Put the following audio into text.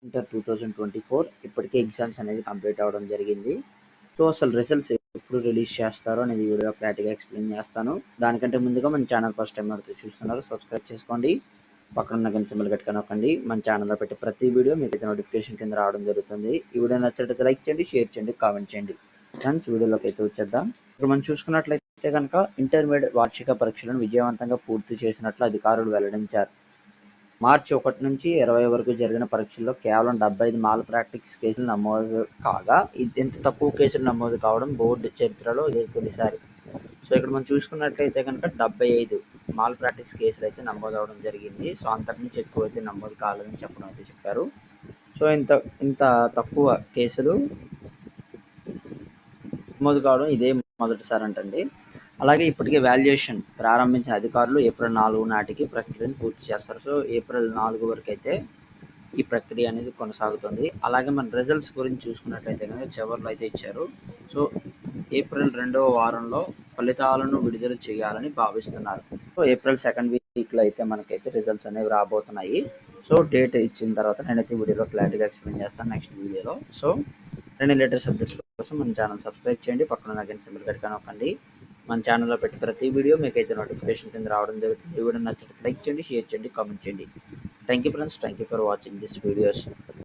Inter 2024 ఇప్పటికే exams అనేది complete అవ్వడం జరిగింది. సో అసలు రిజల్ట్స్ ఎప్పుడు రిలీజ్ చేస్తారో నేను ఈ వీడియోలో క్లారిటీగా ఎక్స్ప్లెయిన్ చేస్తాను. దానికంటే ముందుగా మన ఛానల్ ఫస్ట్ టైం ఎవరైతే చూస్తున్నారో సబ్స్క్రైబ్ చేసుకోండి, పక్కన ఉన్న గంట సింబల్ గట్టిగా నొక్కండి. మన ఛానల్లో పెట్టే ప్రతి వీడియో మీకు అయితే నోటిఫికేషన్ కింద రావడం జరుగుతుంది. ఈ వీడియో నచ్చినట్లయితే లైక్ చేయండి, షేర్ చేయండి, కామెంట్ చేయండి. ఫ్రెండ్స్, వీడియోలోకి అయితే వచ్చేద్దాం. ఇక్కడ మనం చూసుకున్నట్లయితే కనుక ఇంటర్మీడియట్ వార్షిక పరీక్షలను విజయవంతంగా పూర్తి చేసినట్లు అధికారులు వెల్లడించారు. మార్చి 1 నుంచి 20 వరకు జరిగిన పరీక్షల్లో కేవలం 75 మాల్ ప్రాక్టీస్ కేసులు నమోదు కాగా, ఇంత తక్కువ కేసులు నమోదు కావడం బోర్డు చరిత్రలో ఇదే తొలిసారి. సో ఇక్కడ మనం చూసుకున్నట్లయితే కనుక 75 మాల్ ప్రాక్టీస్ కేసులు అయితే నమోదు అవడం జరిగింది. సో అంతకు నుంచి ఎక్కువ అయితే నమోదు కాలేదని చెప్పడం అయితే చెప్పారు. సో ఇంత తక్కువ కేసులు నమోదు కావడం ఇదే మొదటిసారి అంటండి. అలాగే ఇప్పటికే వాల్యుయేషన్ ప్రారంభించిన అధికారులు ఏప్రిల్ 4 నాటికి ప్రక్రియను పూర్తి చేస్తారు. సో ఏప్రిల్ 4 వరకు అయితే ఈ ప్రక్రియ అనేది కొనసాగుతుంది. అలాగే మన రిజల్ట్స్ గురించి చూసుకున్నట్లయితే కనుక చివరిలో అయితే ఇచ్చారు. సో ఏప్రిల్ 2వ వారంలో ఫలితాలను విడుదల చేయాలని భావిస్తున్నారు. సో ఏప్రిల్ 2nd వీక్లో అయితే మనకైతే రిజల్ట్స్ అనేవి రాబోతున్నాయి. సో డేట్ ఇచ్చిన తర్వాత నేనైతే వీడియోలో క్లారిటీగా ఎక్స్ప్లెయిన్ చేస్తాను నెక్స్ట్ వీడియోలో. సో రెండు లేటెస్ట్ అప్డేట్స్ కోసం మన ఛానల్ సబ్స్క్రైబ్ చేయండి, పక్కన గంట సింబల్ గట్టిగా నొక్కండి. మన ఛానల్లో పెట్టి ప్రతి వీడియో మీకు అయితే నోటిఫికేషన్ కింద రావడం జరుగుతుంది. ఈ వీడియో నచ్చితే లైక్ చేయండి, షేర్ చేయండి, కామెంట్ చేయండి. Thank you friends, thank you for watching this videos.